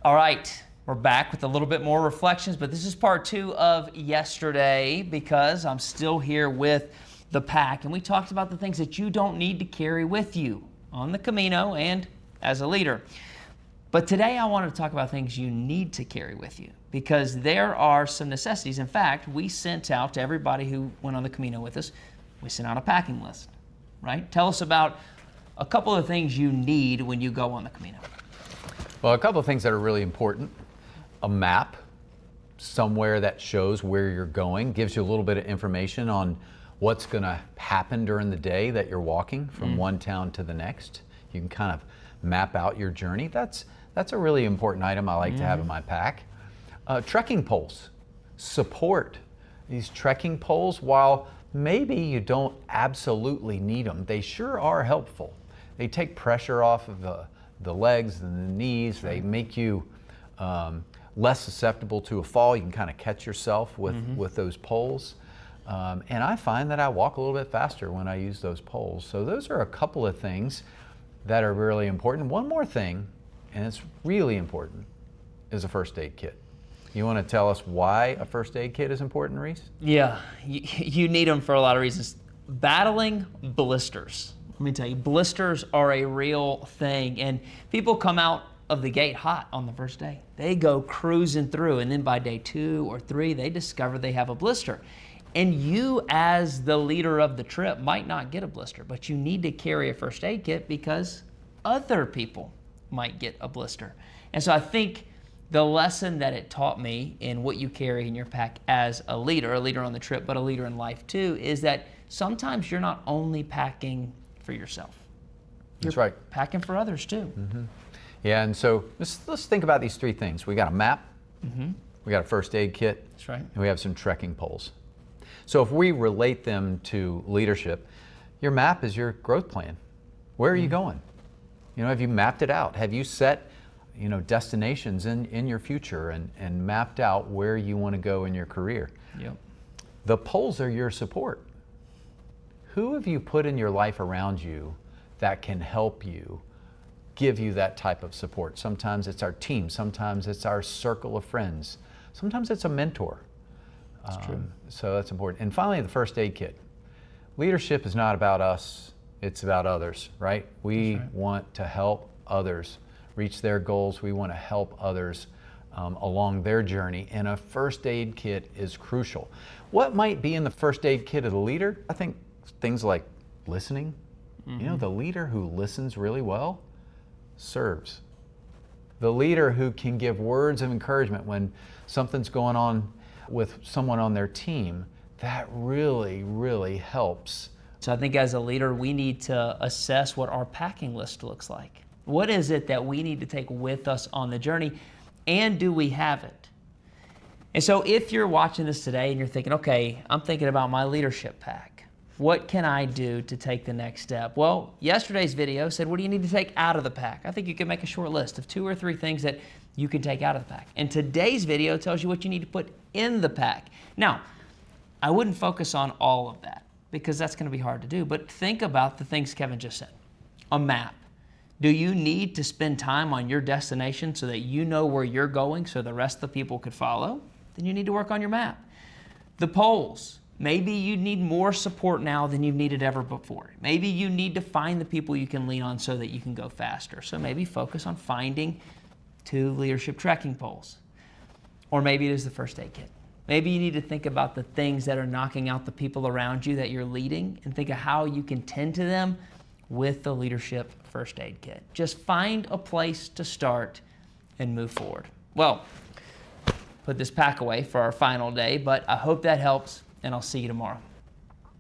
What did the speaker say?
All right, we're back with a little bit more reflections, but this is part 2 of yesterday because I'm still here with the pack, and we talked about the things that you don't need to carry with you on the Camino and as a leader. But today I want to talk about things you need to carry with you because there are some necessities. In fact, we sent out to everybody who went on the Camino with us, we sent out a packing list, right? Tell us about a couple of things you need when you go on the Camino. Well, a couple of things that are really important. A map, somewhere that shows where you're going, gives you a little bit of information on what's going to happen during the day that you're walking from one town to the next. You can kind of map out your journey. That's a really important item I like to have in my pack. Trekking poles, support. These trekking poles, while maybe you don't absolutely need them, they sure are helpful. They take pressure off of the legs and the knees. They make you less susceptible to a fall. You can kind of catch yourself with those poles. And I find that I walk a little bit faster when I use those poles. So those are a couple of things that are really important. One more thing, and it's really important, is a first aid kit. You want to tell us why a first aid kit is important, Reese? Yeah, you need them for a lot of reasons. Battling blisters. Let me tell you, blisters are a real thing, and people come out of the gate hot on the first day. They go cruising through, and then by day 2 or 3, they discover they have a blister. And you, as the leader of the trip, might not get a blister, but you need to carry a first aid kit because other people might get a blister. And so I think the lesson that it taught me in what you carry in your pack as a leader on the trip, but a leader in life too, is that sometimes you're not only packing for yourself. That's right. Packing for others too. Yeah, and so let's think about these 3 things. We got a map, we got a first aid kit, That's right. and we have some trekking poles. So if we relate them to leadership, your map is your growth plan. Where are you going? You know, have you mapped it out? Have you set, destinations in your future and mapped out where you want to go in your career? Yep. The poles are your support. Who have you put in your life around you that can help you, give you that type of support? Sometimes it's our team, sometimes it's our circle of friends, sometimes it's a mentor. That's true. So that's important. And finally, the first aid kit. Leadership is not about us, it's about others, right? We want to help others reach their goals. We want to help others along their journey, and a first aid kit is crucial. What might be in the first aid kit of the leader? I think things like listening. The leader who listens really well serves. The leader who can give words of encouragement when something's going on with someone on their team, that really, really helps. So I think as a leader, we need to assess what our packing list looks like. What is it that we need to take with us on the journey, and do we have it? And so if you're watching this today and you're thinking, okay, I'm thinking about my leadership pack. What can I do to take the next step? Well, yesterday's video said, what do you need to take out of the pack? I think you can make a short list of 2 or 3 things that you can take out of the pack. And today's video tells you what you need to put in the pack. Now, I wouldn't focus on all of that because that's going to be hard to do, but think about the things Kevin just said. A map. Do you need to spend time on your destination so that you know where you're going so the rest of the people could follow? Then you need to work on your map. The poles. Maybe you need more support now than you've needed ever before. Maybe you need to find the people you can lean on so that you can go faster. So maybe focus on finding 2 leadership trekking poles. Or maybe it is the first aid kit. Maybe you need to think about the things that are knocking out the people around you that you're leading and think of how you can tend to them with the leadership first aid kit. Just find a place to start and move forward. Well, put this pack away for our final day, but I hope that helps, and I'll see you tomorrow.